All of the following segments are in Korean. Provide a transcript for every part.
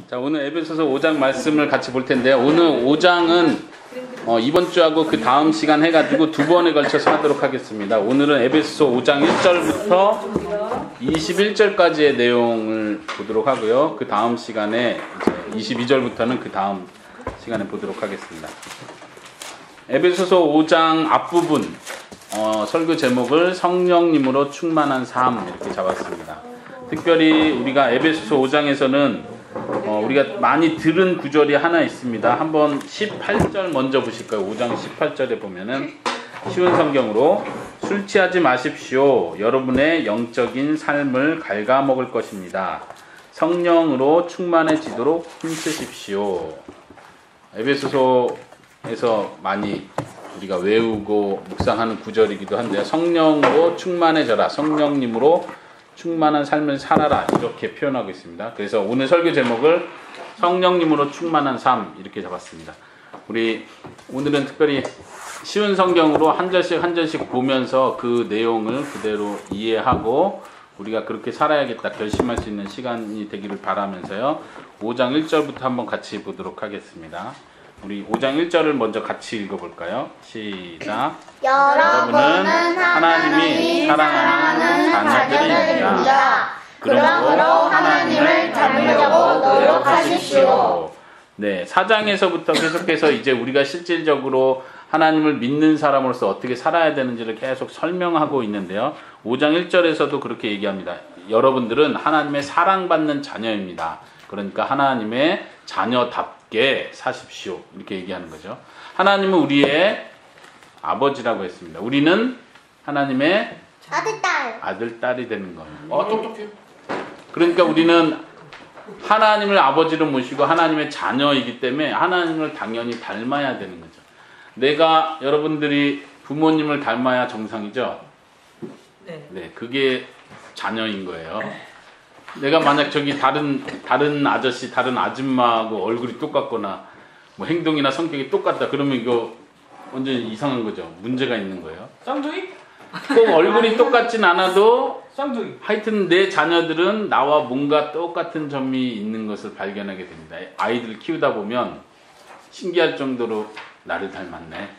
자, 오늘 에베소서 5장 말씀을 같이 볼 텐데요. 오늘 5장은 이번 주하고 그 다음 시간 해가지고 두 번에 걸쳐서 하도록 하겠습니다. 오늘은 에베소서 5장 1절부터 21절까지의 내용을 보도록 하고요. 그 다음 시간에 이제 22절부터는 그 다음 시간에 보도록 하겠습니다. 에베소서 5장 앞부분 설교 제목을 성령님으로 충만한 삶 이렇게 잡았습니다. 특별히 우리가 에베소서 5장에서는 우리가 많이 들은 구절이 하나 있습니다. 한번 18절 먼저 보실까요? 5장 18절에 보면은 쉬운 성경으로 술 취하지 마십시오. 여러분의 영적인 삶을 갉아먹을 것입니다. 성령으로 충만해지도록 힘쓰십시오. 에베소서에서 많이 우리가 외우고 묵상하는 구절이기도 한데요. 성령으로 충만해져라. 성령님으로 충만한 삶을 살아라. 이렇게 표현하고 있습니다. 그래서 오늘 설교 제목을 성령님으로 충만한 삶 이렇게 잡았습니다. 우리 오늘은 특별히 쉬운 성경으로 한 절씩 한 절씩 보면서 그 내용을 그대로 이해하고 우리가 그렇게 살아야겠다 결심할 수 있는 시간이 되기를 바라면서요. 5장 1절부터 한번 같이 보도록 하겠습니다. 우리 5장 1절을 먼저 같이 읽어볼까요? 시작. 여러분은 하나님이 사랑하는 자녀들입니다. 그러므로 하나님을 닮으려고 노력하십시오. 네, 4장에서부터 계속해서 이제 우리가 실질적으로 하나님을 믿는 사람으로서 어떻게 살아야 되는지를 계속 설명하고 있는데요. 5장 1절에서도 그렇게 얘기합니다. 여러분들은 하나님의 사랑받는 자녀입니다. 그러니까 하나님의 자녀답게 사십시오. 이렇게 얘기하는 거죠. 하나님은 우리의 아버지라고 했습니다. 우리는 하나님의 아들, 딸이 되는 겁니다. 똑똑해. 그러니까 우리는 하나님을 아버지로 모시고 하나님의 자녀이기 때문에 하나님을 당연히 닮아야 되는 거죠. 내가 여러분들이 부모님을 닮아야 정상이죠? 네, 그게 자녀인 거예요. 내가 만약 저기 다른 아저씨, 다른 아줌마하고 얼굴이 똑같거나 뭐 행동이나 성격이 똑같다 그러면 이거 완전히 이상한 거죠. 문제가 있는 거예요. 쌍둥이? 꼭 얼굴이 똑같진 않아도 쌍둥이. 하여튼 내 자녀들은 나와 뭔가 똑같은 점이 있는 것을 발견하게 됩니다. 아이들 키우다 보면 신기할 정도로 나를 닮았네.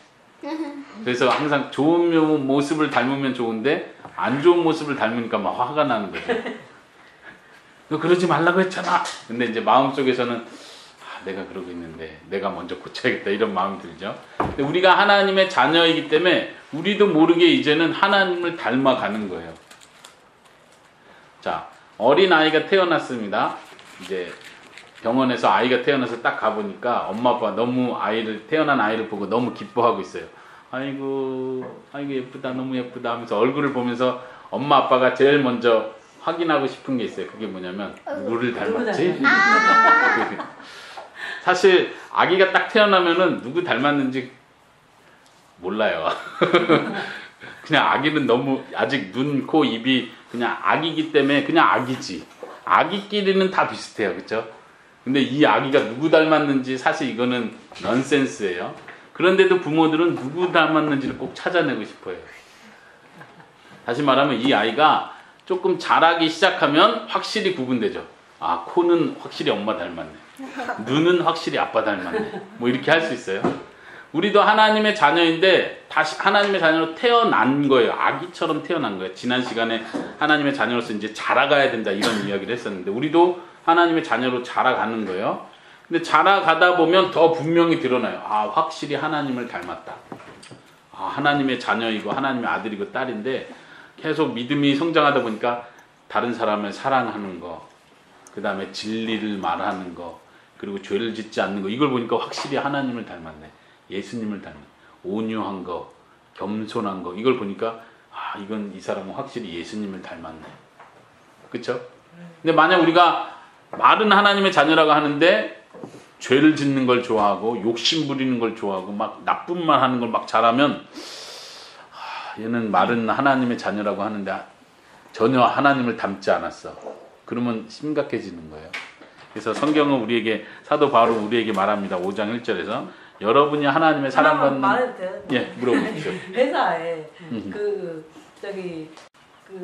그래서 항상 좋은 모습을 닮으면 좋은데 안 좋은 모습을 닮으니까 막 화가 나는 거죠. 너 그러지 말라고 했잖아. 근데 이제 마음속에서는 내가 그러고 있는데 내가 먼저 고쳐야겠다 이런 마음이 들죠. 근데 우리가 하나님의 자녀이기 때문에 우리도 모르게 이제는 하나님을 닮아가는 거예요. 자, 어린 아이가 태어났습니다. 이제 병원에서 아이가 태어나서 딱 가보니까 엄마 아빠가 너무 태어난 아이를 보고 너무 기뻐하고 있어요. 아이고 예쁘다, 너무 예쁘다 하면서 얼굴을 보면서 엄마 아빠가 제일 먼저 확인하고 싶은 게 있어요. 그게 뭐냐면 누구를 닮았지? 사실 아기가 딱 태어나면은 누구 닮았는지 몰라요. 그냥 아기는 너무 아직 눈, 코, 입이 그냥 아기이기 때문에 그냥 아기지. 아기끼리는 다 비슷해요. 그렇죠? 근데 이 아기가 누구 닮았는지 사실 이거는 넌센스예요. 그런데도 부모들은 누구 닮았는지를 꼭 찾아내고 싶어요. 다시 말하면 이 아이가 조금 자라기 시작하면 확실히 구분되죠. 아, 코는 확실히 엄마 닮았네. 눈은 확실히 아빠 닮았네. 뭐 이렇게 할 수 있어요. 우리도 하나님의 자녀인데 다시 하나님의 자녀로 태어난 거예요. 아기처럼 태어난 거예요. 지난 시간에 하나님의 자녀로서 이제 자라가야 된다 이런 이야기를 했었는데 우리도 하나님의 자녀로 자라가는 거예요. 근데 자라가다 보면 더 분명히 드러나요. 아, 확실히 하나님을 닮았다. 아, 하나님의 자녀이고 하나님의 아들이고 딸인데 계속 믿음이 성장하다 보니까 다른 사람을 사랑하는 거, 그 다음에 진리를 말하는 거, 그리고 죄를 짓지 않는 거, 이걸 보니까 확실히 하나님을 닮았네. 예수님을 닮았네. 온유한 거, 겸손한 거, 이걸 보니까 아, 이 사람은 확실히 예수님을 닮았네. 그쵸? 근데 만약 우리가 말은 하나님의 자녀라고 하는데 죄를 짓는 걸 좋아하고 욕심 부리는 걸 좋아하고 막 나쁜 말 하는 걸 막 잘하면 얘는 말은 하나님의 자녀라고 하는데 전혀 하나님을 닮지 않았어. 그러면 심각해지는 거예요. 그래서 성경은 우리에게 사도 바울은 우리에게 말합니다. 5장 1절에서 여러분이 하나님의 사랑받는 말해도 돼요? 예, 물어보십시오. 회사에 그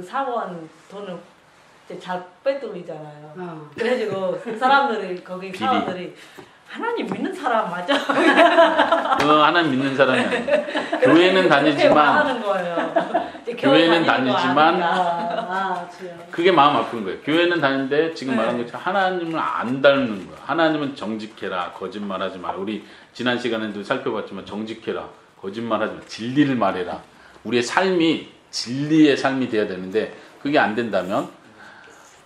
사원 돈을 때 잘 빼돌리잖아요. 그래가지고 사람들이 거기 비리. 사람들이 하나님 믿는 사람 맞아? 하나님 믿는 사람이 아니에요. 교회는 다니지만 말하는 거예요. 교회는 다니지만 주여. 그게 마음 아픈 거예요. 교회는 다니는데 지금 말한 것처럼 하나님을 안 닮는 거예요. 하나님은 정직해라, 거짓말하지 마라. 우리 지난 시간에도 살펴봤지만 정직해라, 거짓말하지 마라, 진리를 말해라. 우리의 삶이 진리의 삶이 돼야 되는데 그게 안 된다면,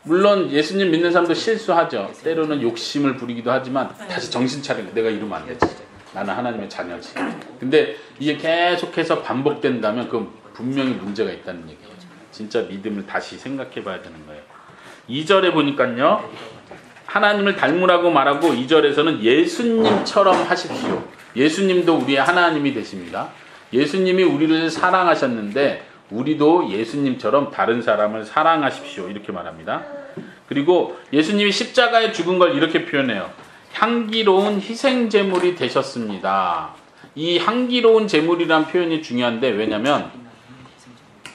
물론 예수님 믿는 사람도 실수하죠. 때로는 욕심을 부리기도 하지만 다시 정신 차리고 내가 이러면 안 되지. 나는 하나님의 자녀지. 근데 이게 계속해서 반복된다면 그건 분명히 문제가 있다는 얘기예요. 진짜 믿음을 다시 생각해 봐야 되는 거예요. 2절에 보니까요, 하나님을 닮으라고 말하고 2절에서는 예수님처럼 하십시오. 예수님도 우리의 하나님이 되십니다. 예수님이 우리를 사랑하셨는데 우리도 예수님처럼 다른 사람을 사랑하십시오. 이렇게 말합니다. 그리고 예수님이 십자가에 죽은 걸 이렇게 표현해요. 향기로운 희생제물이 되셨습니다. 이 향기로운 제물이란 표현이 중요한데, 왜냐하면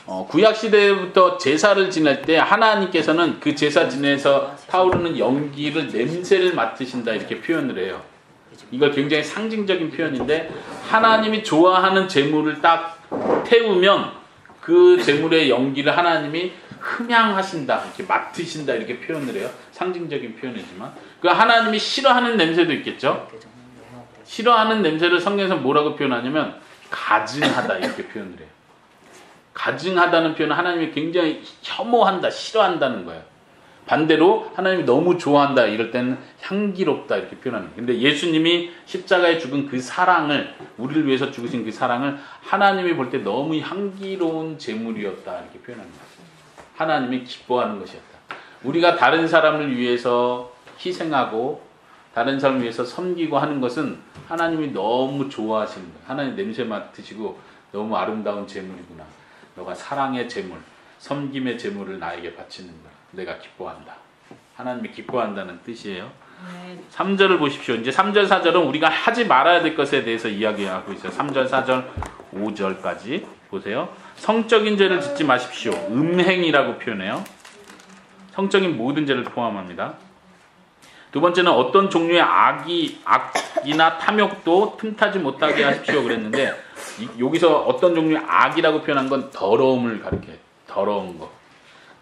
구약시대부터 제사를 지낼 때 하나님께서는 그 제사 지내서 타오르는 연기를, 냄새를 맡으신다, 이렇게 표현을 해요. 이걸 굉장히 상징적인 표현인데, 하나님이 좋아하는 제물을 딱 태우면 그 제물의 연기를 하나님이 흠양하신다, 이렇게 맡으신다, 이렇게 표현을 해요. 상징적인 표현이지만 그 하나님이 싫어하는 냄새도 있겠죠. 싫어하는 냄새를 성경에서 뭐라고 표현하냐면 가증하다, 이렇게 표현을 해요. 가증하다는 표현은 하나님이 굉장히 혐오한다, 싫어한다는 거예요. 반대로 하나님이 너무 좋아한다, 이럴 때는 향기롭다, 이렇게 표현합니다. 근데 예수님이 십자가에 죽은 그 사랑을, 우리를 위해서 죽으신 그 사랑을 하나님이 볼 때 너무 향기로운 제물이었다, 이렇게 표현합니다. 하나님이 기뻐하는 것이었다. 우리가 다른 사람을 위해서 희생하고 다른 사람을 위해서 섬기고 하는 것은 하나님이 너무 좋아하시는 거예요. 하나님 냄새 맡으시고 너무 아름다운 제물이구나, 너가 사랑의 제물, 섬김의 제물을 나에게 바치는 거야, 내가 기뻐한다. 하나님이 기뻐한다는 뜻이에요. 3절을 보십시오. 이제 3절 4절은 우리가 하지 말아야 될 것에 대해서 이야기하고 있어요. 3절 4절 5절까지 보세요. 성적인 죄를 짓지 마십시오. 음행이라고 표현해요. 성적인 모든 죄를 포함합니다. 두 번째는 어떤 종류의 악이나 탐욕도 틈타지 못하게 하십시오 그랬는데, 여기서 어떤 종류의 악이라고 표현한 건 더러움을 가리켜요. 더러운 거.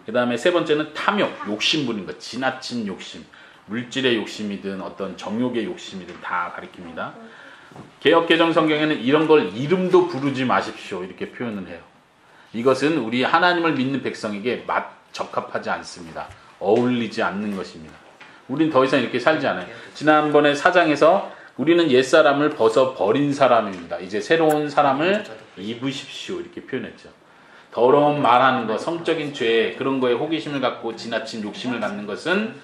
그 다음에 세 번째는 탐욕, 욕심 부리는 것, 지나친 욕심, 물질의 욕심이든 어떤 정욕의 욕심이든 다 가리킵니다. 개역개정 성경에는 이런 걸 이름도 부르지 마십시오, 이렇게 표현을 해요. 이것은 우리 하나님을 믿는 백성에게 적합하지 않습니다. 어울리지 않는 것입니다. 우린 더 이상 이렇게 살지 않아요. 지난번에 4장에서 우리는 옛사람을 벗어 버린 사람입니다. 이제 새로운 사람을 입으십시오, 이렇게 표현했죠. 더러운 말하는 것, 성적인 죄, 그런 거에 호기심을 갖고 지나친 욕심을 갖는 것은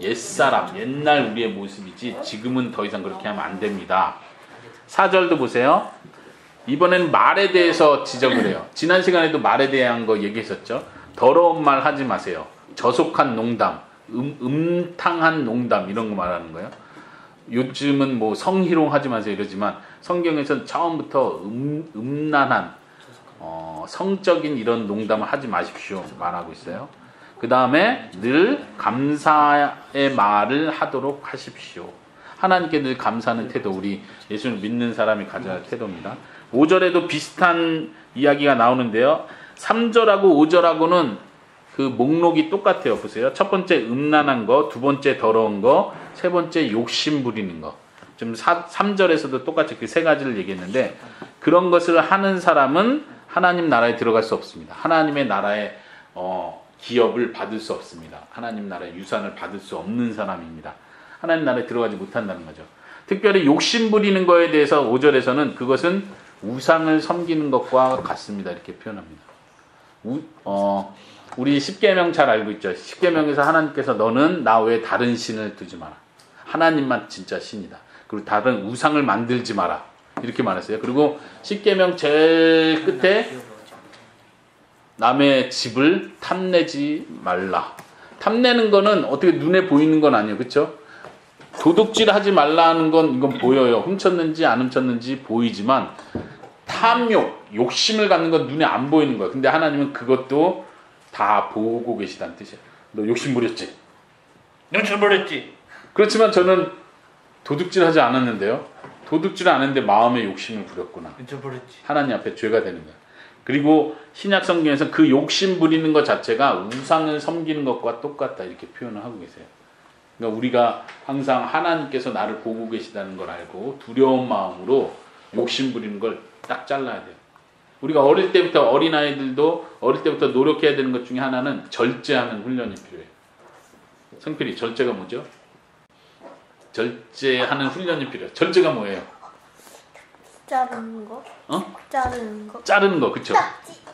옛사람, 옛날 우리의 모습이지 지금은 더 이상 그렇게 하면 안 됩니다. 4절도 보세요. 이번에는 말에 대해서 지적을 해요. 지난 시간에도 말에 대한 거 얘기했었죠. 더러운 말 하지 마세요. 저속한 농담, 음탕한 농담, 이런 거 말하는 거예요. 요즘은 뭐 성희롱 하지 마세요 이러지만 성경에서는 처음부터 음란한 성적인 이런 농담을 하지 마십시오 말하고 있어요. 그 다음에 늘 감사의 말을 하도록 하십시오. 하나님께 늘 감사하는 태도, 우리 예수를 믿는 사람이 가져야 할 태도입니다. 5절에도 비슷한 이야기가 나오는데요. 3절하고 5절하고는 그 목록이 똑같아요. 보세요. 첫 번째 음란한 거, 두 번째 더러운 거, 세 번째 욕심 부리는 거. 지금 3절에서도 똑같이 그 세 가지를 얘기했는데, 그런 것을 하는 사람은 하나님 나라에 들어갈 수 없습니다. 하나님의 나라의 기업을 받을 수 없습니다. 하나님 나라의 유산을 받을 수 없는 사람입니다. 하나님 나라에 들어가지 못한다는 거죠. 특별히 욕심 부리는 거에 대해서 5절에서는 그것은 우상을 섬기는 것과 같습니다, 이렇게 표현합니다. 우리 십계명 잘 알고 있죠. 십계명에서 하나님께서 너는 나 외에 다른 신을 두지 마라. 하나님만 진짜 신이다. 그리고 다른 우상을 만들지 마라, 이렇게 말했어요. 그리고 십계명 제일 끝에 남의 집을 탐내지 말라. 탐내는 거는 어떻게 눈에 보이는 건 아니에요, 그렇죠? 도둑질 하지 말라는 건 이건 보여요. 훔쳤는지 안 훔쳤는지 보이지만 탐욕, 욕심을 갖는 건 눈에 안 보이는 거예요. 근데 하나님은 그것도 다 보고 계시다는 뜻이에요. 너 욕심 부렸지? 용돈 버렸지. 그렇지만 저는 도둑질하지 않았는데요. 도둑질 안 했는데 마음에 욕심을 부렸구나. 용돈 버렸지. 하나님 앞에 죄가 되는 거야. 그리고 신약 성경에서 그 욕심 부리는 것 자체가 우상을 섬기는 것과 똑같다 이렇게 표현을 하고 계세요. 그러니까 우리가 항상 하나님께서 나를 보고 계시다는 걸 알고 두려운 마음으로 욕심 부리는 걸 딱 잘라야 돼요. 우리가 어릴 때부터 어린아이들도 어릴 때부터 노력해야 되는 것 중에 하나는 절제하는 훈련이 필요해요. 성필이 절제가 뭐죠? 절제하는 훈련이 필요해요. 절제가 뭐예요? 자르는 거? 어? 자르는 거? 자르는 거, 그쵸?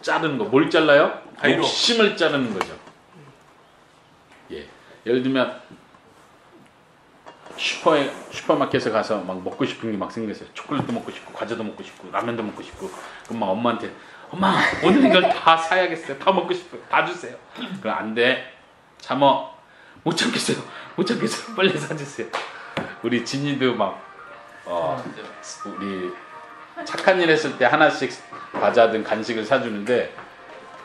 자르는 거. 뭘 잘라요? 가위로. 욕심을 자르는 거죠. 예. 예를 들면 슈퍼마켓에 가서 막 먹고 싶은 게 막 생겼어요. 초콜릿도 먹고 싶고 과자도 먹고 싶고 라면도 먹고 싶고 그럼 막 엄마한테 엄마 오늘 이걸 다 사야겠어요. 다 먹고 싶어요. 다 주세요. 그럼 안 돼. 참어. 못 참겠어요. 못 참겠어요. 빨리 사주세요. 우리 진이도 막 우리 착한 일 했을 때 하나씩 과자든 간식을 사주는데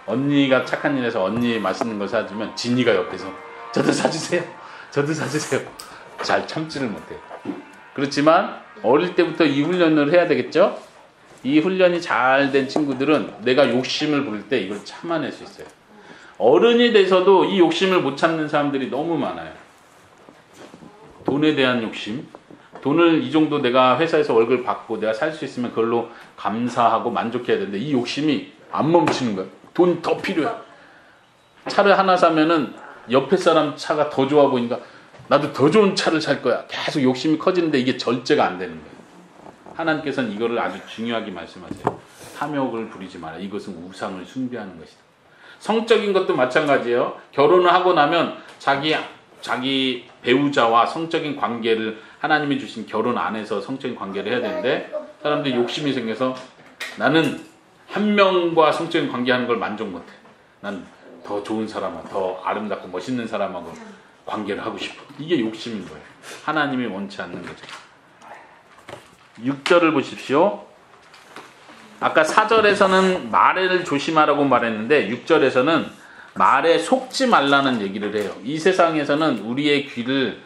언니가 착한 일 해서 언니 맛있는 걸 사주면 진이가 옆에서 저도 사주세요. 저도 사주세요. 잘 참지를 못해요. 그렇지만 어릴 때부터 이 훈련을 해야 되겠죠? 이 훈련이 잘 된 친구들은 내가 욕심을 부릴 때 이걸 참아낼 수 있어요. 어른이 돼서도 이 욕심을 못 참는 사람들이 너무 많아요. 돈에 대한 욕심. 돈을 이 정도 내가 회사에서 월급을 받고 내가 살 수 있으면 그걸로 감사하고 만족해야 되는데 이 욕심이 안 멈추는 거예요. 돈 더 필요해. 차를 하나 사면은 옆에 사람 차가 더 좋아 보이니까 나도 더 좋은 차를 살 거야. 계속 욕심이 커지는데 이게 절제가 안 되는 거예요. 하나님께서는 이거를 아주 중요하게 말씀하세요. 탐욕을 부리지 마라. 이것은 우상을 숭배하는 것이다. 성적인 것도 마찬가지예요. 결혼을 하고 나면 자기 배우자와 성적인 관계를 하나님이 주신 결혼 안에서 성적인 관계를 해야 되는데 사람들이 욕심이 생겨서 나는 한 명과 성적인 관계하는 걸 만족 못해. 난 더 좋은 사람하고 더 아름답고 멋있는 사람하고 관계를 하고 싶어. 이게 욕심인 거예요. 하나님이 원치 않는 거죠. 6절을 보십시오. 아까 4절에서는 말을 조심하라고 말했는데 6절에서는 말에 속지 말라는 얘기를 해요. 이 세상에서는 우리의 귀를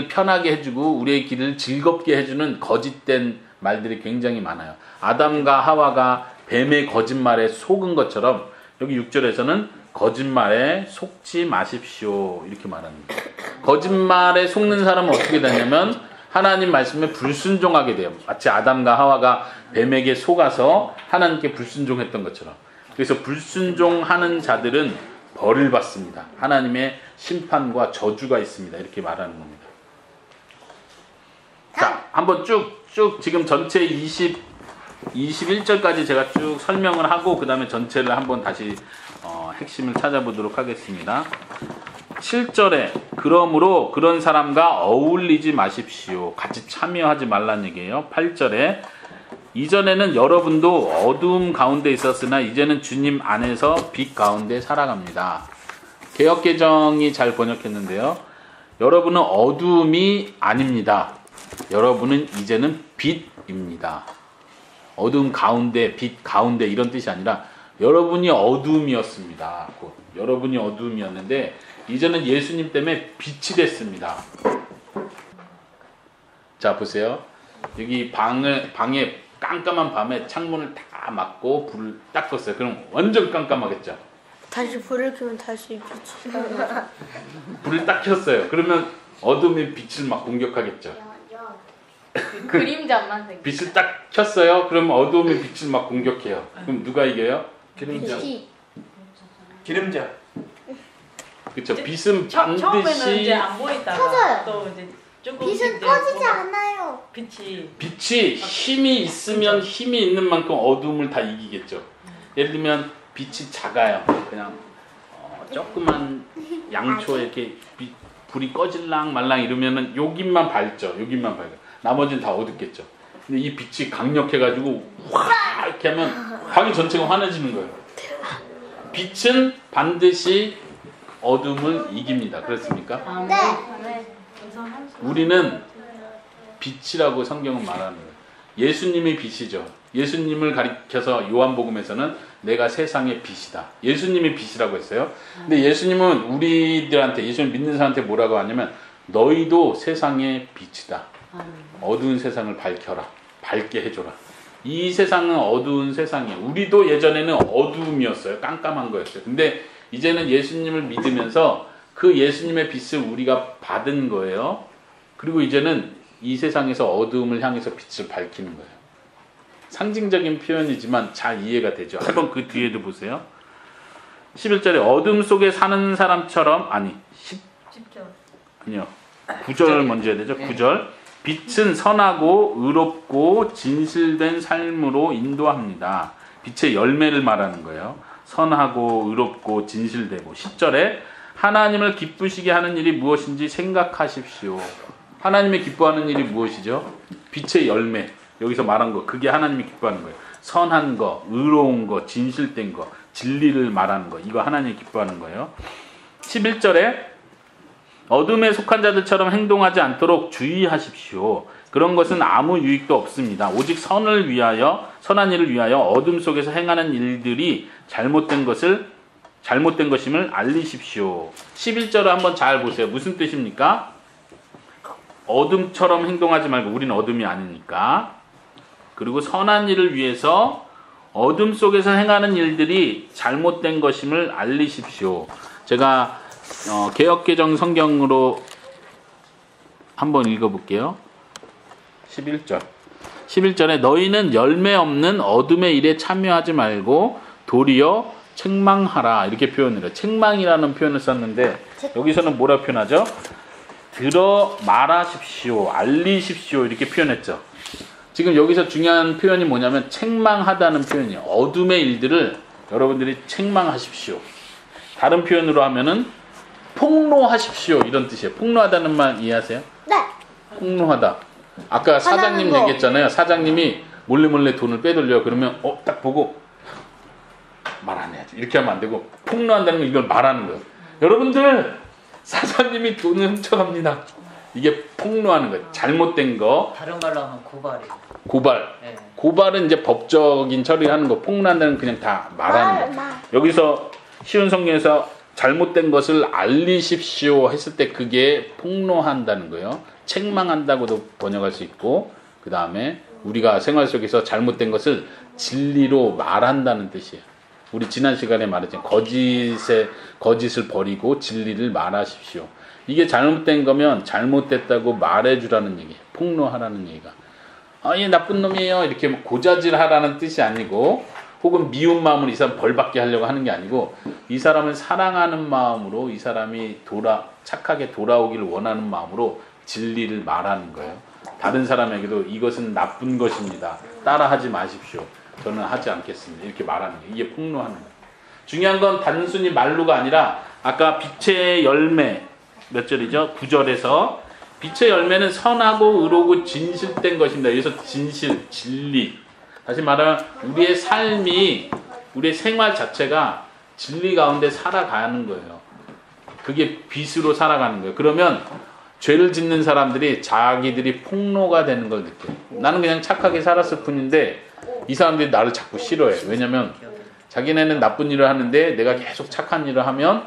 편하게 해주고 우리의 귀를 즐겁게 해주는 거짓된 말들이 굉장히 많아요. 아담과 하와가 뱀의 거짓말에 속은 것처럼 여기 6절에서는 거짓말에 속지 마십시오 이렇게 말합니다. 거짓말에 속는 사람은 어떻게 되냐면 하나님 말씀에 불순종하게 돼요. 마치 아담과 하와가 뱀에게 속아서 하나님께 불순종했던 것처럼. 그래서 불순종하는 자들은 벌을 받습니다. 하나님의 심판과 저주가 있습니다. 이렇게 말하는 겁니다. 자, 한번 쭉 지금 전체 21절까지 제가 쭉 설명을 하고 그 다음에 전체를 한번 다시 핵심을 찾아보도록 하겠습니다. 7절에 그러므로 그런 사람과 어울리지 마십시오. 같이 참여하지 말라는 얘기예요. 8절에 이전에는 여러분도 어두움 가운데 있었으나 이제는 주님 안에서 빛 가운데 살아갑니다. 개역개정이 잘 번역했는데요. 여러분은 어두움이 아닙니다. 여러분은 이제는 빛입니다. 어두움 가운데, 빛 가운데 이런 뜻이 아니라 여러분이 어두움이었습니다. 여러분이 어두움이었는데 이제는 예수님 때문에 빛이 됐습니다. 자, 보세요. 여기 방에 깜깜한 밤에 창문을 다 막고 불을 딱 껐어요. 그럼 완전 깜깜하겠죠? 다시 불을 켜면 다시 빛이 나요. 불을 딱 켰어요. 그러면 어둠의 빛을 막 공격하겠죠? 그림자만 생겨. 빛을 딱 켰어요. 그럼 어둠의 빛을 막 공격해요. 그럼 누가 이겨요? 기름자. 빛이 기름자. 그렇죠. 빛은 처음에는 반드시 이제 안 보이다가 켜져요. 또 이제 조금 빛은 꺼지지 않아요. 빛이 힘이 있으면 힘이 있는 만큼 어둠을 다 이기겠죠. 예를 들면 빛이 작아요. 그냥 조그만 양초 이렇게 불이 꺼질랑 말랑 이러면은 여기만 밝죠. 여기만 밝아요. 나머지는 다 어둡겠죠. 근데 이 빛이 강력해가지고 확 이렇게 하면 방이 전체가 환해지는 거예요. 빛은 반드시 어둠을 이깁니다. 그렇습니까? 네. 우리는 빛이라고 성경은 말하는 거예요. 예수님이 빛이죠. 예수님을 가리켜서 요한복음에서는 내가 세상의 빛이다. 예수님이 빛이라고 했어요. 근데 예수님은 우리들한테, 예수님 믿는 사람한테 뭐라고 하냐면 너희도 세상의 빛이다. 어두운 세상을 밝혀라. 밝게 해줘라. 이 세상은 어두운 세상이에요. 우리도 예전에는 어두움이었어요. 깜깜한 거였어요. 근데 이제는 예수님을 믿으면서 그 예수님의 빛을 우리가 받은 거예요. 그리고 이제는 이 세상에서 어두움을 향해서 빛을 밝히는 거예요. 상징적인 표현이지만 잘 이해가 되죠. 한번 그 뒤에도 보세요. 11절에 어둠 속에 사는 사람처럼, 아니 10절. 아니요. 9절 먼저 해야 되죠. 9절. 빛은 선하고 의롭고 진실된 삶으로 인도합니다. 빛의 열매를 말하는 거예요. 선하고 의롭고 진실되고. 10절에 하나님을 기쁘시게 하는 일이 무엇인지 생각하십시오. 하나님이 기뻐하는 일이 무엇이죠? 빛의 열매. 여기서 말한 거, 그게 하나님이 기뻐하는 거예요. 선한 거, 의로운 거, 진실된 거, 진리를 말하는 거, 이거 하나님이 기뻐하는 거예요. 11절에 어둠에 속한 자들처럼 행동하지 않도록 주의하십시오. 그런 것은 아무 유익도 없습니다. 오직 선을 위하여, 선한 일을 위하여 어둠 속에서 행하는 일들이 잘못된 것임을 알리십시오. 11절을 한번 잘 보세요. 무슨 뜻입니까? 어둠처럼 행동하지 말고, 우리는 어둠이 아니니까. 그리고 선한 일을 위해서 어둠 속에서 행하는 일들이 잘못된 것임을 알리십시오. 제가 개역개정 성경으로 한번 읽어볼게요. 11절에 너희는 열매 없는 어둠의 일에 참여하지 말고 도리어 책망하라, 이렇게 표현을 해요. 책망이라는 표현을 썼는데 여기서는 뭐라 표현하죠? 들어 말하십시오, 알리십시오, 이렇게 표현했죠. 지금 여기서 중요한 표현이 뭐냐면 책망하다는 표현이에요. 어둠의 일들을 여러분들이 책망하십시오. 다른 표현으로 하면은 폭로하십시오, 이런 뜻이에요. 폭로하다는 말 이해하세요? 네. 폭로하다. 아까 사장님 얘기했잖아요. 사장님이 몰래 돈을 빼돌려. 그러면 딱 보고 말 안 해야지, 이렇게 하면 안 되고, 폭로한다는 건 이걸 말하는 거예요. 여러분들, 사장님이 돈을 훔쳐갑니다. 이게 폭로하는 거예요. 잘못된 거. 다른 말로 하면 고발이에요. 고발. 네. 고발은 이제 법적인 처리하는 거. 폭로한다는 그냥 다 말하는 거. 여기서 쉬운 성경에서 잘못된 것을 알리십시오 했을 때 그게 폭로한다는 거예요. 책망한다고도 번역할 수 있고, 그 다음에 우리가 생활 속에서 잘못된 것을 진리로 말한다는 뜻이에요. 우리 지난 시간에 말했잖아요. 거짓을 버리고 진리를 말하십시오. 이게 잘못된 거면 잘못됐다고 말해주라는 얘기예요. 폭로하라는 얘기가. 얘 나쁜 놈이에요, 이렇게 고자질하라는 뜻이 아니고, 혹은 미운 마음으로 이 사람 벌받게 하려고 하는 게 아니고, 이 사람을 사랑하는 마음으로, 이 사람이 착하게 돌아오기를 원하는 마음으로 진리를 말하는 거예요. 다른 사람에게도 이것은 나쁜 것입니다, 따라하지 마십시오, 저는 하지 않겠습니다, 이렇게 말하는 거예요. 이게 폭로하는 거예요. 중요한 건 단순히 말로가 아니라 아까 빛의 열매, 몇 절이죠? 9절에서 빛의 열매는 선하고 의로고 진실된 것입니다. 여기서 진실, 진리. 다시 말하면 우리의 삶이, 우리의 생활 자체가 진리 가운데 살아가는 거예요. 그게 빛으로 살아가는 거예요. 그러면 죄를 짓는 사람들이 자기들이 폭로가 되는 걸 느껴요. 나는 그냥 착하게 살았을 뿐인데 이 사람들이 나를 자꾸 싫어해. 왜냐면 자기네는 나쁜 일을 하는데 내가 계속 착한 일을 하면,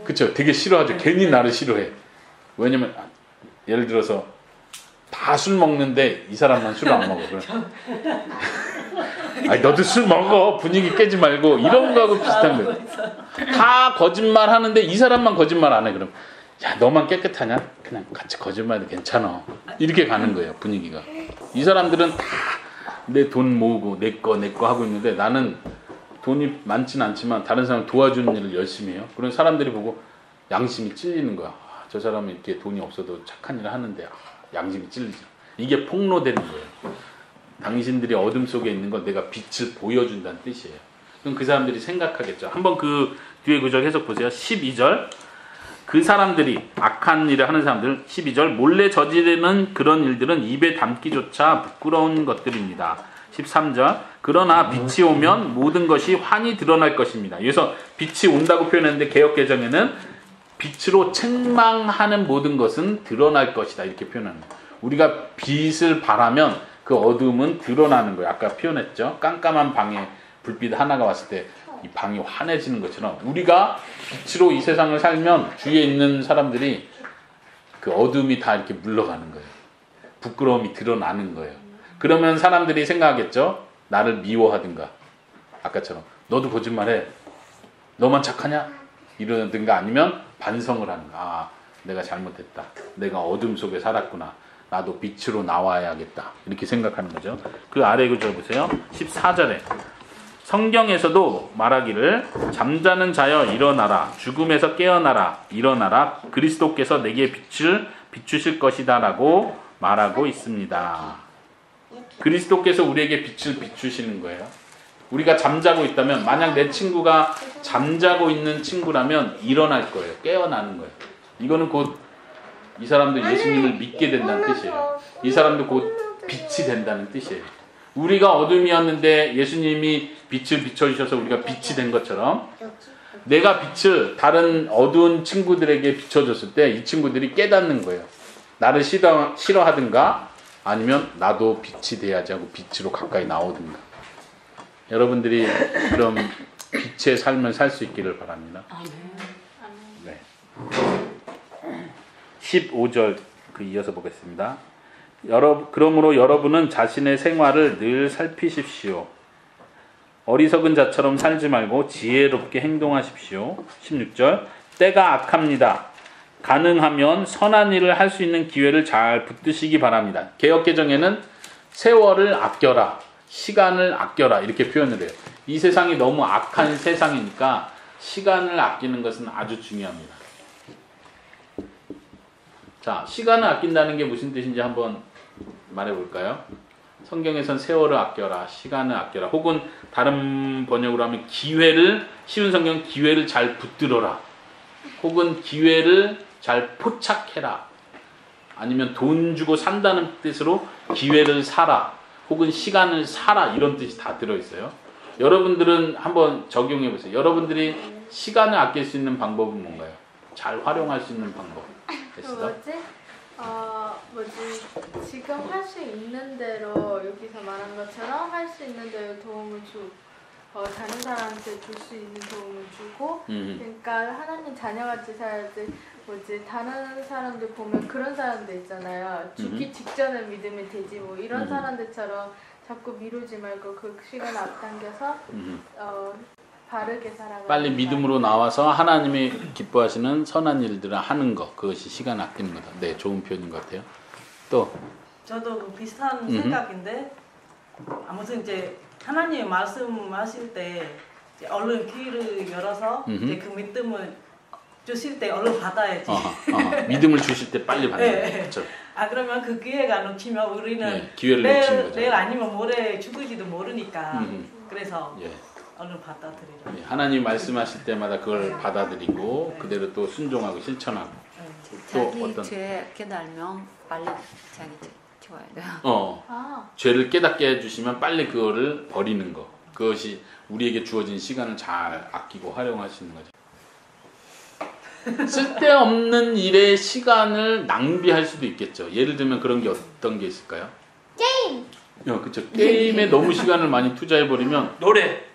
그쵸, 되게 싫어하죠. 괜히 나를 싫어해. 왜냐면 예를 들어서 다 술 먹는데 이 사람만 술을 안 먹어. 아니 너도 술 먹어, 분위기 깨지 말고, 이런 거하고 비슷한 거예요. 다 거짓말 하는데 이 사람만 거짓말 안 해. 그럼 야, 너만 깨끗하냐? 그냥 같이 거짓말해도 괜찮아, 이렇게 가는 거예요, 분위기가. 이 사람들은 다 내 돈 모으고 내 거 하고 있는데 나는 돈이 많지는 않지만 다른 사람 도와주는 일을 열심히 해요. 그런 사람들이 보고 양심이 찔리는 거야. 저 사람은 이렇게 돈이 없어도 착한 일을 하는데 양심이 찔리죠. 이게 폭로되는 거예요. 당신들이 어둠 속에 있는 건 내가 빛을 보여준다는 뜻이에요. 그럼 그 사람들이 생각하겠죠. 한번 그 뒤에 구절 해석 보세요. 12절. 그 사람들이, 악한 일을 하는 사람들, 12절, 몰래 저지르는 그런 일들은 입에 담기조차 부끄러운 것들입니다. 13절, 그러나 빛이 오면 모든 것이 환히 드러날 것입니다. 여기서 빛이 온다고 표현했는데 개역개정에는 빛으로 책망하는 모든 것은 드러날 것이다, 이렇게 표현합니다. 우리가 빛을 발하면 그 어두움은 드러나는 거예요. 아까 표현했죠. 깜깜한 방에 불빛 하나가 왔을 때 이 방이 환해지는 것처럼 우리가 빛으로 이 세상을 살면 주위에 있는 사람들이 그 어둠이 다 이렇게 물러가는 거예요. 부끄러움이 드러나는 거예요. 그러면 사람들이 생각하겠죠. 나를 미워하든가 아까처럼 너도 거짓말해. 너만 착하냐? 이러든가 아니면 반성을 하는 거야. 아, 내가 잘못했다. 내가 어둠 속에 살았구나. 나도 빛으로 나와야겠다. 이렇게 생각하는 거죠. 그 아래 구절 보세요. 14절에 성경에서도 말하기를 잠자는 자여 일어나라. 죽음에서 깨어나라. 일어나라. 그리스도께서 내게 빛을 비추실 것이다 라고 말하고 있습니다. 그리스도께서 우리에게 빛을 비추시는 거예요. 우리가 잠자고 있다면 만약 내 친구가 잠자고 있는 친구라면 일어날 거예요. 깨어나는 거예요. 이거는 곧 이 사람도 예수님을 믿게 된다는 뜻이에요. 이 사람도 곧 빛이 된다는 뜻이에요. 우리가 어둠이었는데 예수님이 빛을 비춰주셔서 우리가 빛이 된 것처럼 내가 빛을 다른 어두운 친구들에게 비춰줬을 때 이 친구들이 깨닫는 거예요. 나를 싫어하든가 아니면 나도 빛이 돼야지 하고 빛으로 가까이 나오든가. 여러분들이 그럼 빛의 삶을 살 수 있기를 바랍니다. 네. 15절 이어서 보겠습니다. 그러므로 여러분은 자신의 생활을 늘 살피십시오. 어리석은 자처럼 살지 말고 지혜롭게 행동하십시오. 16절 때가 악합니다. 가능하면 선한 일을 할 수 있는 기회를 잘 붙드시기 바랍니다. 개역개정에는 세월을 아껴라. 시간을 아껴라. 이렇게 표현을 해요. 이 세상이 너무 악한 세상이니까 시간을 아끼는 것은 아주 중요합니다. 자, 시간을 아낀다는 게 무슨 뜻인지 한번 말해볼까요? 성경에선 세월을 아껴라, 시간을 아껴라, 혹은 다른 번역으로 하면 기회를, 쉬운 성경 기회를 잘 붙들어라, 혹은 기회를 잘 포착해라, 아니면 돈 주고 산다는 뜻으로 기회를 사라, 혹은 시간을 사라, 이런 뜻이 다 들어있어요. 여러분들은 한번 적용해보세요. 여러분들이 시간을 아낄 수 있는 방법은 뭔가요? 잘 활용할 수 있는 방법. 지금 할 수 있는 대로 여기서 말한 것처럼 할 수 있는 대로 도움을 다른 사람한테 줄 수 있는 도움을 주고, 그러니까 하나님 자녀같이 살지. 다른 사람들 보면 그런 사람들 있잖아요. 죽기 직전에 믿으면 되지 뭐 이런 사람들처럼 자꾸 미루지 말고 그 시간을 앞당겨서 바르게 살아가는 빨리 믿음으로 나와서 하나님이 기뻐하시는 선한 일들을 하는 것, 그것이 시간 아끼는 거다. 네, 좋은 표현인 것 같아요. 또 저도 비슷한 생각인데, 아무튼 이제 하나님 말씀하실 때 이제 얼른 귀를 열어서 이제 그 믿음을 주실 때 얼른 받아야지. 믿음을 주실 때 빨리 받는 네. 거죠. 그러면 그 기회가 놓치면 우리는 네, 기회를 놓치는 거죠. 내일 아니면 모레 죽을지도 모르니까. 그래서 예. 얼른 받아들이라. 예, 하나님 말씀하실 때마다 그걸 받아들이고 그대로 또 순종하고 실천하고. 또 자기 어떤 죄 깨달으면 빨리 자기 죄 지워야 돼요. 죄를 깨닫게 해주시면 빨리 그거를 버리는 거. 그것이 우리에게 주어진 시간을 잘 아끼고 활용할 수 있는 거죠. 쓸데없는 일에 시간을 낭비할 수도 있겠죠. 예를 들면 그런 게 어떤 게 있을까요? 게임. 그렇죠. 게임에 너무 시간을 많이 투자해버리면 노래.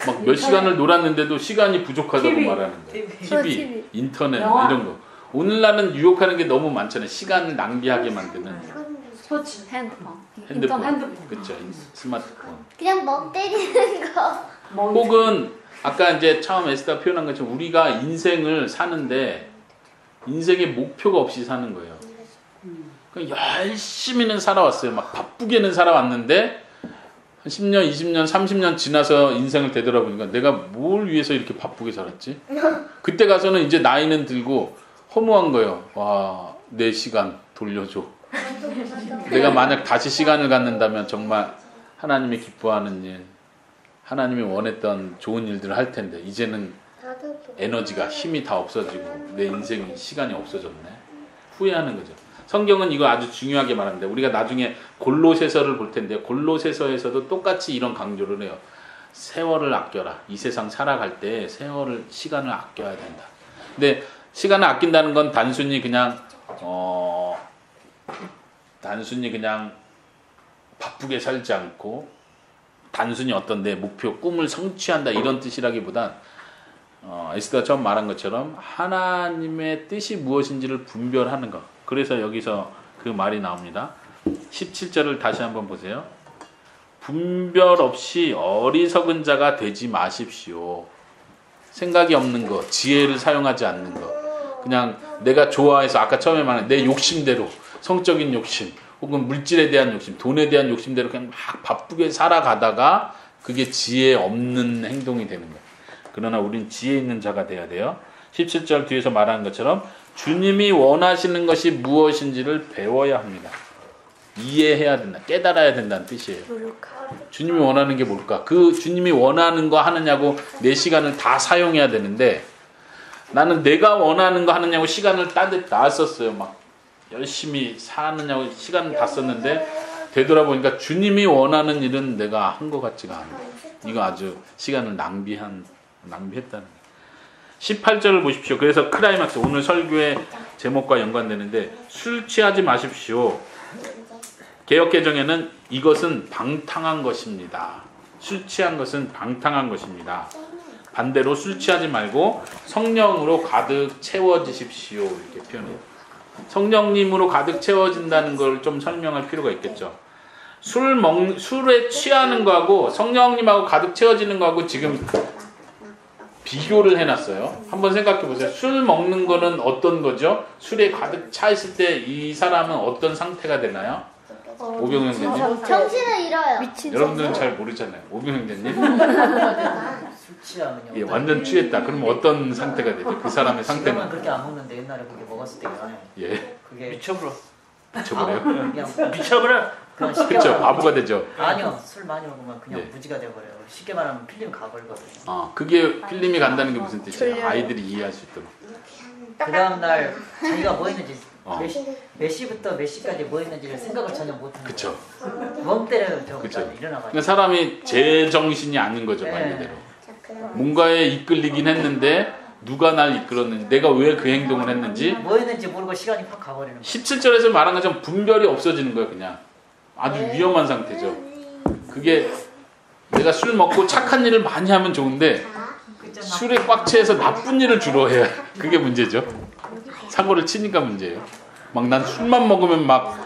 막 몇 시간을 놀았는데도 시간이 부족하다고 TV, 말하는 거예요. TV. TV, 인터넷 영화. 이런 거. 오늘날은 유혹하는 게 너무 많잖아요. 시간을 낭비하게 만드는 스포츠, 핸드폰. 핸드폰, 그렇죠. 스마트폰. 그냥 멍 때리는 거. 혹은 아까 이제 처음 에스다 표현한 것처럼 우리가 인생을 사는데 인생의 목표가 없이 사는 거예요. 그냥 열심히는 살아왔어요. 막 바쁘게는 살아왔는데 한 10년, 20년, 30년 지나서 인생을 되돌아보니까 내가 뭘 위해서 이렇게 바쁘게 살았지? 그때 가서는 이제 나이는 들고 허무한 거예요. 와, 내 시간 돌려줘. 내가 만약 다시 시간을 갖는다면 정말 하나님이 기뻐하는 일, 하나님이 원했던 좋은 일들을 할 텐데 이제는 에너지가, 힘이 다 없어지고 내 인생이 시간이 없어졌네. 후회하는 거죠. 성경은 이거 아주 중요하게 말하는데 우리가 나중에 골로새서를 볼 텐데 골로새서에서도 똑같이 이런 강조를 해요. 세월을 아껴라. 이 세상 살아갈 때 시간을 아껴야 된다. 근데 시간을 아낀다는 건 단순히 그냥 바쁘게 살지 않고 단순히 어떤 내 목표, 꿈을 성취한다 이런 뜻이라기보단 에스더가 처음 말한 것처럼 하나님의 뜻이 무엇인지를 분별하는 것. 그래서 여기서 그 말이 나옵니다. 17절을 다시 한번 보세요. 분별 없이 어리석은 자가 되지 마십시오. 생각이 없는 거, 지혜를 사용하지 않는 거, 그냥 내가 좋아해서 아까 처음에 말한 내 욕심대로, 성적인 욕심 혹은 물질에 대한 욕심, 돈에 대한 욕심대로 그냥 막 바쁘게 살아가다가 그게 지혜 없는 행동이 되는 거예요. 그러나 우린 지혜 있는 자가 돼야 돼요. 17절 뒤에서 말하는 것처럼 주님이 원하시는 것이 무엇인지를 배워야 합니다. 이해해야 된다, 깨달아야 된다는 뜻이에요. 주님이 원하는 게 뭘까? 그 주님이 원하는 거 하느냐고 내 시간을 다 사용해야 되는데, 나는 내가 원하는 거 하느냐고 시간을 딴 데 다 썼어요. 막 열심히 사느냐고 시간을 다 썼는데 되돌아보니까 주님이 원하는 일은 내가 한 것 같지가 않아요. 이거 아주 시간을 낭비했다는 거예요. 18절을 보십시오. 그래서 클라이막스, 오늘 설교의 제목과 연관되는데, 술 취하지 마십시오. 개역개정에는 이것은 방탕한 것입니다. 술 취한 것은 방탕한 것입니다. 반대로 술 취하지 말고 성령으로 가득 채워지십시오. 이렇게 표현해요. 성령님으로 가득 채워진다는 걸 좀 설명할 필요가 있겠죠. 술에 취하는 거하고 성령님하고 가득 채워지는 거하고 지금 비교를 해놨어요. 한번 생각해 보세요. 술 먹는 거는 어떤 거죠? 술에 가득 차 있을 때 이 사람은 어떤 상태가 되나요? 오병영 형제님? 정신을 잃어요. 여러분들은 잘 모르잖아요. 오병영 형제님? 술 취하면요. 예, 완전 취했다. 그러면 어떤 상태가 되죠? 그 사람의 지금은 상태는? 그렇게 안 먹는데 옛날에 그게 먹었을 때요. 예, 그게 미쳐버려. 저거래요. 그냥 미쳐버려. 그냥 쉽게 그렇죠. 말하면 바보가 되죠. 아니요. 술 많이 먹으면 그냥 예. 무지가 돼버려요. 쉽게 말하면 필름 가버리거든요. 그게 필름이 간다는 게 무슨 뜻이에요? 아이들이 이해할 수 있도록. 그 다음날 자기가 뭐 했는지 어. 몇 시부터 몇 시까지 뭐 했는지를 생각을 전혀 못하는 그쵸. 멍 때려요. 저 그쵸. 일어나가지고. 그러니까 사람이 제정신이 아닌 거죠, 말 네. 그대로. 뭔가에 이끌리긴 했는데 누가 날 이끌었는지, 내가 왜 그 행동을 했는지, 뭐 했는지 모르고 시간이 확 가버리는 거예요. 17절에서 말한 것처럼 분별이 없어지는 거예요. 그냥 아주 위험한 상태죠. 그게 내가 술 먹고 착한 일을 많이 하면 좋은데 술에 꽉 채해서 나쁜 일을 주로 해야 그게 문제죠. 사고를 치니까 문제예요. 막 난 술만 먹으면 막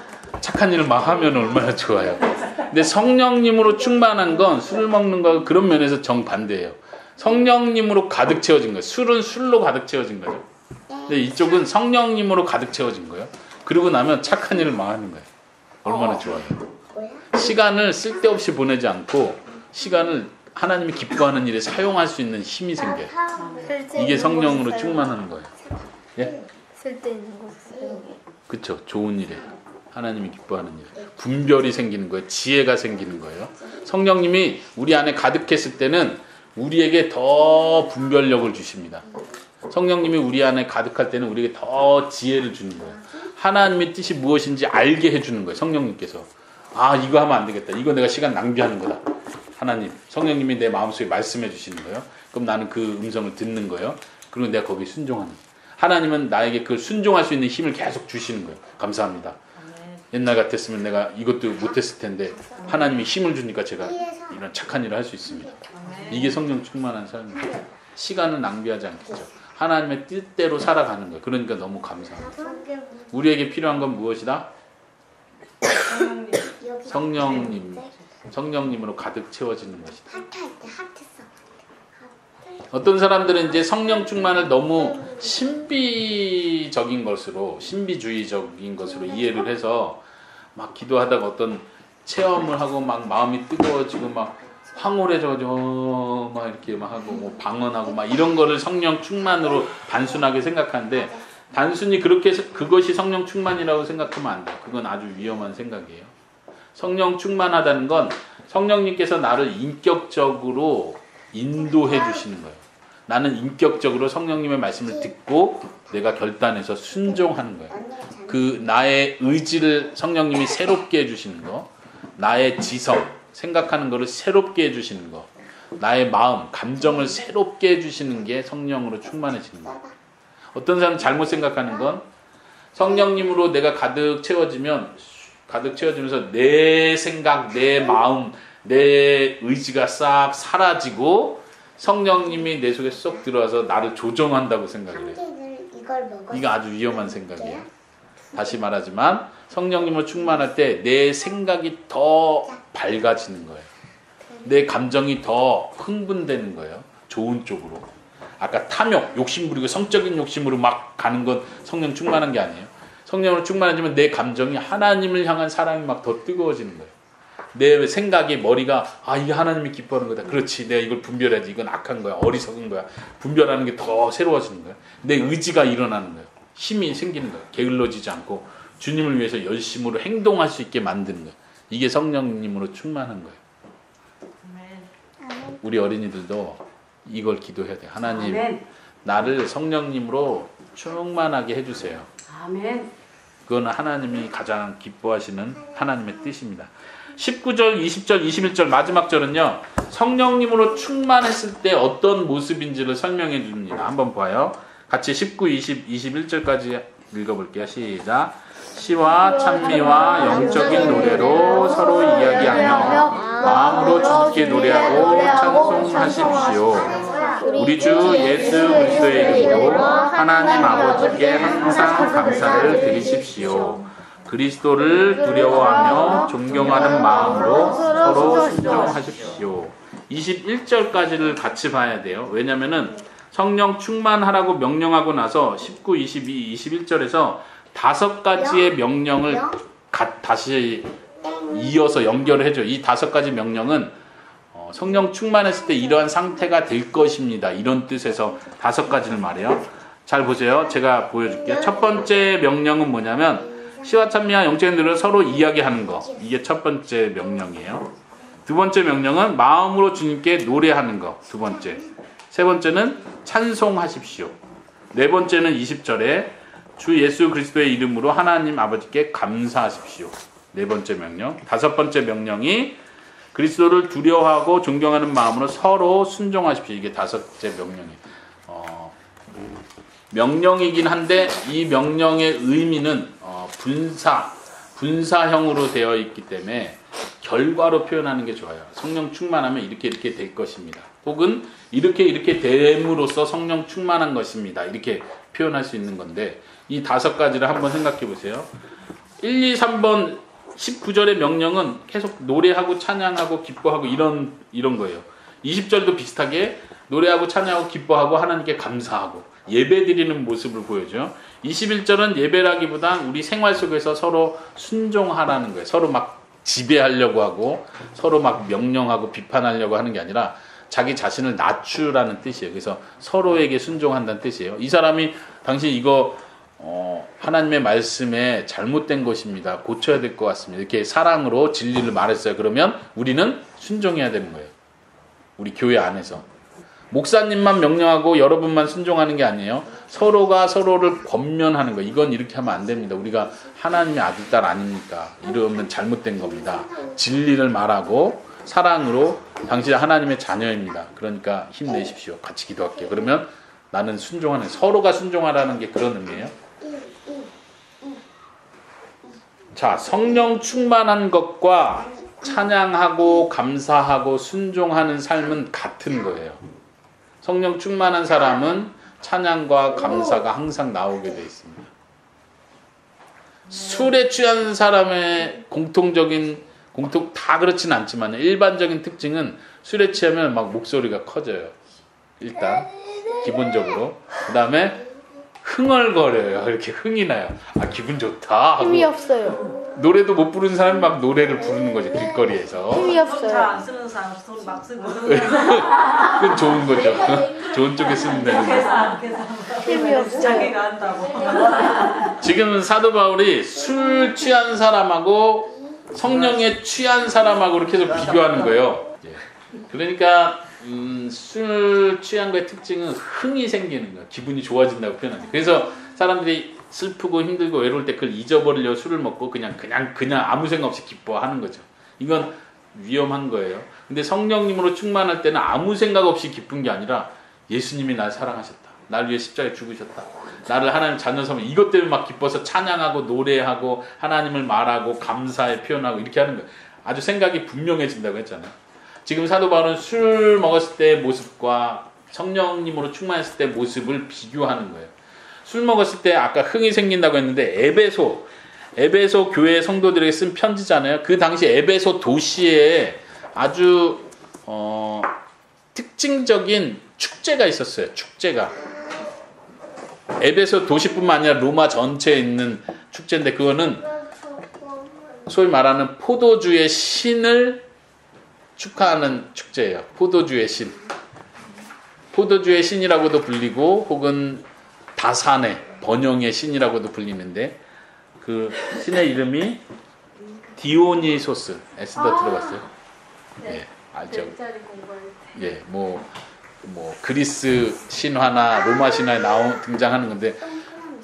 착한 일을 막 하면 얼마나 좋아요. 근데 성령님으로 충만한 건 술 먹는 거 그런 면에서 정반대예요. 성령님으로 가득 채워진 거예요. 술은 술로 가득 채워진 거죠. 근데 이쪽은 성령님으로 가득 채워진 거예요. 그러고 나면 착한 일을 막 하는 거예요. 얼마나 좋아요. 시간을 쓸데없이 보내지 않고 시간을 하나님이 기뻐하는 일에 사용할 수 있는 힘이 생겨요. 이게 성령으로 충만하는 거예요. 예? 쓸데있는 거. 그렇죠. 좋은 일에 하나님이 기뻐하는 일, 분별이 생기는 거예요. 지혜가 생기는 거예요. 성령님이 우리 안에 가득했을 때는 우리에게 더 분별력을 주십니다. 성령님이 우리 안에 가득할 때는 우리에게 더 지혜를 주는 거예요. 하나님의 뜻이 무엇인지 알게 해주는 거예요. 성령님께서 이거 하면 안 되겠다. 이거 내가 시간 낭비하는 거다. 하나님, 성령님이 내 마음속에 말씀해 주시는 거예요. 그럼 나는 그 음성을 듣는 거예요. 그리고 내가 거기에 순종하는 거예요. 하나님은 나에게 그 순종할 수 있는 힘을 계속 주시는 거예요. 감사합니다. 옛날 같았으면 내가 이것도 못했을 텐데 하나님이 힘을 주니까 제가 이런 착한 일을 할 수 있습니다. 이게 성령 충만한 삶입니다. 시간을 낭비하지 않겠죠. 하나님의 뜻대로 살아가는 거예요. 그러니까 너무 감사합니다. 우리에게 필요한 건 무엇이다? 성령님으로 가득 채워지는 것이다. 어떤 사람들은 이제 성령 충만을 너무 신비적인 것으로, 신비주의적인 것으로 이해를 해서 막 기도하다가 어떤 체험을 하고 막 마음이 뜨거워지고 막 황홀해져가지고 막 이렇게 막 하고 뭐 방언하고 막 이런 거를 성령 충만으로 단순하게 생각하는데, 단순히 그렇게 해서 그것이 성령 충만이라고 생각하면 안 돼요. 그건 아주 위험한 생각이에요. 성령 충만하다는 건 성령님께서 나를 인격적으로 인도해 주시는 거예요. 나는 인격적으로 성령님의 말씀을 듣고 내가 결단해서 순종하는 거예요. 그 나의 의지를 성령님이 새롭게 해주시는 거, 나의 지성, 생각하는 거를 새롭게 해주시는 거, 나의 마음, 감정을 새롭게 해주시는 게 성령으로 충만해지는 거예요. 어떤 사람은 잘못 생각하는 건 성령님으로 내가 가득 채워지면 가득 채워지면서 내 생각, 내 마음, 내 의지가 싹 사라지고 성령님이 내 속에 쏙 들어와서 나를 조정한다고 생각을 해요. 이걸 먹어. 이거 아주 위험한 생각이에요. 다시 말하지만 성령님을 충만할 때 내 생각이 더 밝아지는 거예요. 내 감정이 더 흥분되는 거예요. 좋은 쪽으로. 아까 탐욕, 욕심 부리고 성적인 욕심으로 막 가는 건 성령 충만한 게 아니에요. 성령으로 충만해지면 내 감정이 하나님을 향한 사랑이 막 더 뜨거워지는 거예요. 내 생각이 머리가 이게 하나님이 기뻐하는 거다. 그렇지, 내가 이걸 분별해야지. 이건 악한 거야. 어리석은 거야. 분별하는 게 더 새로워지는 거예요. 내 의지가 일어나는 거예요. 힘이 생기는 거예요. 게을러지지 않고 주님을 위해서 열심으로 행동할 수 있게 만드는 거예요. 이게 성령님으로 충만한 거예요. 우리 어린이들도 이걸 기도해야 돼요. 하나님, 아멘. 나를 성령님으로 충만하게 해주세요. 아멘. 그건 하나님이 가장 기뻐하시는 하나님의 뜻입니다. 19절, 20절, 21절 마지막 절은요. 성령님으로 충만했을 때 어떤 모습인지를 설명해 줍니다. 한번 봐요. 같이 19, 20, 21절까지 읽어볼게요. 시작. 시와 찬미와 영적인 노래로 서로 이야기하며 마음으로 주께 노래하고 찬송하십시오. 우리 주 예수 그리스도의 이름으로 하나님 아버지께 항상 감사를 드리십시오. 그리스도를 두려워하며 존경하는 마음으로 서로 순종하십시오. 21절까지를 같이 봐야 돼요. 왜냐면은 성령 충만하라고 명령하고 나서 19, 22, 21절에서 5가지의 명령을 다시 이어서 연결을 해줘요. 이 5가지 명령은 성령 충만했을 때 이러한 상태가 될 것입니다. 이런 뜻에서 5가지를 말해요. 잘 보세요. 제가 보여줄게요. 첫 번째 명령은 뭐냐면 시와 찬미와 영적인 노래를 서로 이야기하는 거. 이게 첫 번째 명령이에요. 두 번째 명령은 마음으로 주님께 노래하는 거. 두 번째. 세 번째는 찬송하십시오. 네 번째는 20절에 주 예수 그리스도의 이름으로 하나님 아버지께 감사하십시오. 네 번째 명령. 다섯 번째 명령이 그리스도를 두려워하고 존경하는 마음으로 서로 순종하십시오. 이게 다섯째 명령이에요. 명령이긴 한데 이 명령의 의미는 분사형으로 되어 있기 때문에 결과로 표현하는 게 좋아요. 성령 충만하면 이렇게 될 것입니다. 혹은 이렇게 됨으로써 성령 충만한 것입니다. 이렇게 표현할 수 있는 건데 이 5가지를 한번 생각해 보세요. 1, 2, 3번 19절의 명령은 계속 노래하고 찬양하고 기뻐하고 이런 거예요. 20절도 비슷하게 노래하고 찬양하고 기뻐하고 하나님께 감사하고 예배 드리는 모습을 보여줘요. 21절은 예배라기보다 우리 생활 속에서 서로 순종하라는 거예요. 서로 막 지배하려고 하고 서로 막 명령하고 비판하려고 하는 게 아니라 자기 자신을 낮추라는 뜻이에요. 그래서 서로에게 순종한다는 뜻이에요. 이 사람이 당신 이거 하나님의 말씀에 잘못된 것입니다. 고쳐야 될 것 같습니다. 이렇게 사랑으로 진리를 말했어요. 그러면 우리는 순종해야 되는 거예요. 우리 교회 안에서. 목사님만 명령하고 여러분만 순종하는 게 아니에요. 서로가 서로를 권면하는 거예요. 이건 이렇게 하면 안 됩니다. 우리가 하나님의 아들, 딸 아닙니까? 이러면 잘못된 겁니다. 진리를 말하고 사랑으로 당신 하나님의 자녀입니다. 그러니까 힘내십시오. 같이 기도할게요. 그러면 나는 순종하는, 서로가 순종하라는 게 그런 의미예요. 자, 성령 충만한 것과 찬양하고 감사하고 순종하는 삶은 같은 거예요. 성령 충만한 사람은 찬양과 감사가 항상 나오게 돼 있습니다. 술에 취한 사람의 다 그렇진 않지만 일반적인 특징은 술에 취하면 막 목소리가 커져요. 일단 기본적으로. 그 다음에 흥얼거려요. 이렇게 흥이 나요. 기분 좋다 하고. 힘이 없어요. 노래도 못 부르는 사람이 막 노래를 부르는 거지, 길거리에서. 힘이 잘 없어요. 안 쓰는 사람 손 막 쓰고. 그건 좋은 거죠. 좋은 쪽에 쓰면 되는 거죠. 계산. 힘이 없어요. 자기가 한다고. 지금 사도 바울이 술 취한 사람하고 성령에 취한 사람하고 이렇게 해서 비교하는 거예요. 그러니까 술 취한 거의 특징은 흥이 생기는 거예요. 기분이 좋아진다고 표현하죠. 그래서 사람들이 슬프고 힘들고 외로울 때 그걸 잊어버리려고 술을 먹고 그냥 아무 생각 없이 기뻐하는 거죠. 이건 위험한 거예요. 근데 성령님으로 충만할 때는 아무 생각 없이 기쁜 게 아니라 예수님이 날 사랑하셨다. 날 위해 십자가에 죽으셨다. 나를 하나님 자녀 삼아 이것 때문에 막 기뻐서 찬양하고 노래하고 하나님을 말하고 감사에 표현하고 이렇게 하는 거예요. 아주 생각이 분명해진다고 했잖아요. 지금 사도 바울은 술 먹었을 때의 모습과 성령님으로 충만했을 때의 모습을 비교하는 거예요. 술 먹었을 때 아까 흥이 생긴다고 했는데 에베소 교회 성도들에게 쓴 편지잖아요. 그 당시 에베소 도시에 아주 특징적인 축제가 있었어요. 축제가 에베소 도시뿐만 아니라 로마 전체에 있는 축제인데 그거는 소위 말하는 포도주의 신을 축하하는 축제예요. 포도주의 신. 포도주의 신이라고도 불리고 혹은 다산의 번영의 신이라고도 불리는데 그 신의 이름이 디오니소스. 에스더 들어봤어요? 네. 예, 알죠. 넷짜리 공부할 때. 예, 뭐 그리스 신화나 로마 신화에 등장하는 건데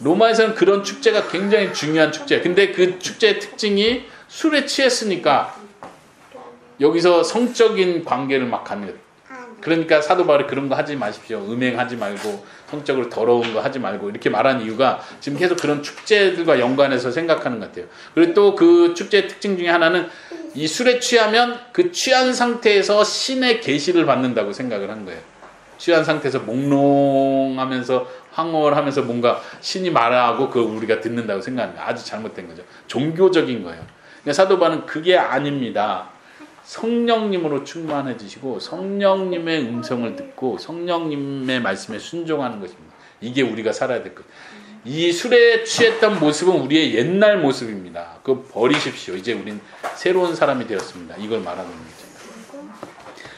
로마에서는 그런 축제가 굉장히 중요한 축제예요. 근데 그 축제의 특징이 술에 취했으니까 여기서 성적인 관계를 막 갖는 거예요. 그러니까 사도 바울이 그런 거 하지 마십시오. 음행하지 말고 성적으로 더러운 거 하지 말고 이렇게 말한 이유가 지금 계속 그런 축제들과 연관해서 생각하는 것 같아요. 그리고 또 그 축제의 특징 중에 하나는 이 술에 취하면 그 취한 상태에서 신의 계시를 받는다고 생각을 한 거예요. 취한 상태에서 몽롱하면서 황홀하면서 뭔가 신이 말하고 그걸 우리가 듣는다고 생각합니다. 아주 잘못된 거죠. 종교적인 거예요. 그러니까 사도 바울은 그게 아닙니다. 성령님으로 충만해지시고 성령님의 음성을 듣고 성령님의 말씀에 순종하는 것입니다. 이게 우리가 살아야 될 것. 이 술에 취했던 모습은 우리의 옛날 모습입니다. 그거 버리십시오. 이제 우린 새로운 사람이 되었습니다. 이걸 말하는 거죠.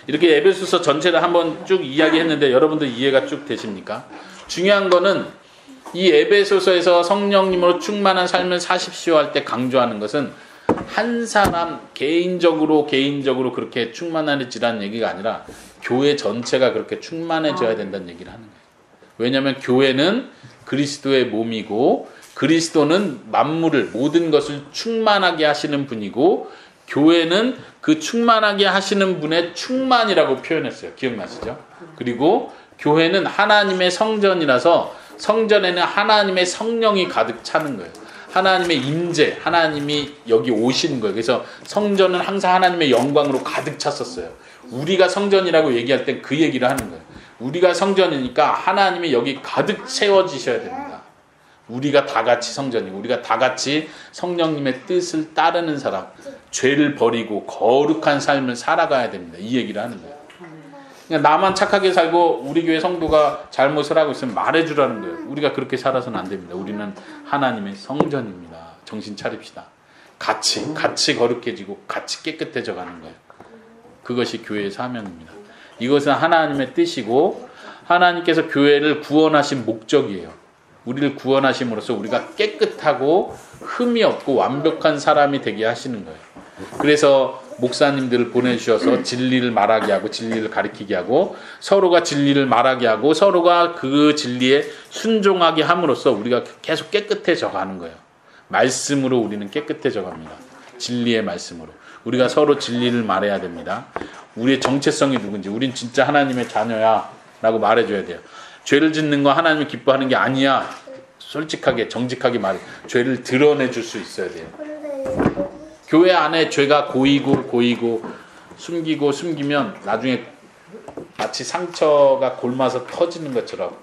이렇게 에베소서 전체를 한번 쭉 이야기했는데 여러분들 이해가 쭉 되십니까? 중요한 거는 이 에베소서에서 성령님으로 충만한 삶을 사십시오 할 때 강조하는 것은 한 사람 개인적으로 그렇게 충만해지라는 얘기가 아니라 교회 전체가 그렇게 충만해져야 된다는 얘기를 하는 거예요. 왜냐하면 교회는 그리스도의 몸이고 그리스도는 만물을 모든 것을 충만하게 하시는 분이고 교회는 그 충만하게 하시는 분의 충만이라고 표현했어요. 기억나시죠? 그리고 교회는 하나님의 성전이라서 성전에는 하나님의 성령이 가득 차는 거예요. 하나님의 임재, 하나님이 여기 오신 거예요. 그래서 성전은 항상 하나님의 영광으로 가득 찼었어요. 우리가 성전이라고 얘기할 땐 그 얘기를 하는 거예요. 우리가 성전이니까 하나님이 여기 가득 채워지셔야 됩니다. 우리가 다 같이 성전이고 우리가 다 같이 성령님의 뜻을 따르는 사람, 죄를 버리고 거룩한 삶을 살아가야 됩니다. 이 얘기를 하는 거예요. 그냥 나만 착하게 살고 우리 교회 성도가 잘못을 하고 있으면 말해주라는 거예요. 우리가 그렇게 살아서는 안 됩니다. 우리는 하나님의 성전입니다. 정신 차립시다. 같이 거룩해지고 같이 깨끗해져 가는 거예요. 그것이 교회의 사명입니다. 이것은 하나님의 뜻이고 하나님께서 교회를 구원하신 목적이에요. 우리를 구원하심으로써 우리가 깨끗하고 흠이 없고 완벽한 사람이 되게 하시는 거예요. 그래서 목사님들을 보내주셔서 진리를 말하게 하고 진리를 가르치게 하고 서로가 진리를 말하게 하고 서로가 그 진리에 순종하게 함으로써 우리가 계속 깨끗해져 가는 거예요. 말씀으로 우리는 깨끗해져 갑니다. 진리의 말씀으로. 우리가 서로 진리를 말해야 됩니다. 우리의 정체성이 누군지, 우린 진짜 하나님의 자녀야 라고 말해줘야 돼요. 죄를 짓는 거 하나님이 기뻐하는 게 아니야. 솔직하게 정직하게 말해. 죄를 드러내줄 수 있어야 돼요. 교회 안에 죄가 고이고 숨기면 나중에 마치 상처가 골마서 터지는 것처럼.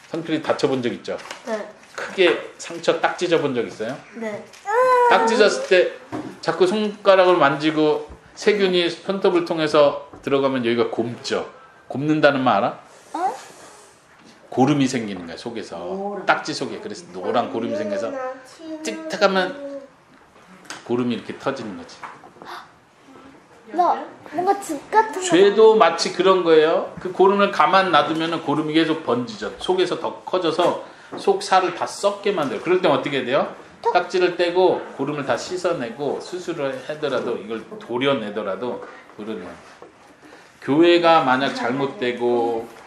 성필이 다쳐본 적 있죠? 네. 크게 상처 딱 찢어본 적 있어요? 네. 딱 찢었을 때 자꾸 손가락을 만지고 세균이 손톱을 통해서 들어가면 여기가 굼죠. 굼는다는 말 알아? 고름이 생기는 거야 속에서. 딱지 속에. 그래서 노란 고름이 생겨서 찍탁하면 고름이 이렇게 터지는 거지. 나 뭔가 집 같은 거. 죄도 마치 그런 거예요. 그 고름을 가만 놔두면 고름이 계속 번지죠. 속에서 더 커져서 속 살을 다 썩게 만들어요. 그럴 땐 어떻게 돼요? 딱지를 떼고 고름을 다 씻어내고 수술을 하더라도 이걸 도려내더라도 그러네요. 교회가 만약 잘못되고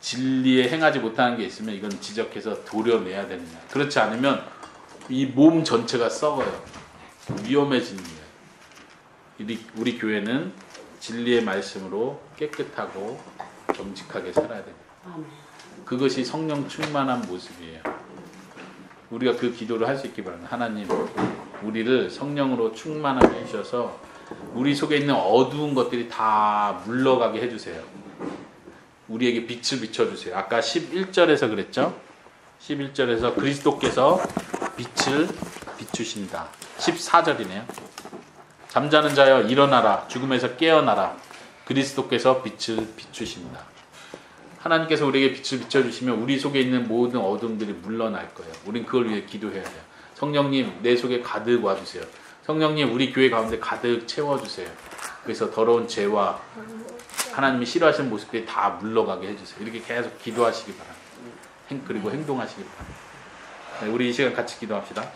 진리에 행하지 못하는 게 있으면 이건 지적해서 도려내야 됩니다. 그렇지 않으면 이 몸 전체가 썩어요. 위험해지는 거예요. 우리 교회는 진리의 말씀으로 깨끗하고 정직하게 살아야 됩니다. 그것이 성령 충만한 모습이에요. 우리가 그 기도를 할 수 있기 바랍니다. 하나님, 우리를 성령으로 충만하게 해주셔서 우리 속에 있는 어두운 것들이 다 물러가게 해주세요. 우리에게 빛을 비춰주세요. 아까 11절에서 그랬죠? 11절에서 그리스도께서 빛을 비추신다. 14절이네요. 잠자는 자여 일어나라. 죽음에서 깨어나라. 그리스도께서 빛을 비추신다. 하나님께서 우리에게 빛을 비춰주시면 우리 속에 있는 모든 어둠들이 물러날 거예요. 우린 그걸 위해 기도해야 돼요. 성령님, 내 속에 가득 와주세요. 성령님, 우리 교회 가운데 가득 채워주세요. 그래서 더러운 죄와 하나님이 싫어하시는 모습들이 다 물러가게 해주세요. 이렇게 계속 기도하시기 바랍니다. 그리고 행동하시기 바랍니다. 네, 우리 이 시간 같이 기도합시다.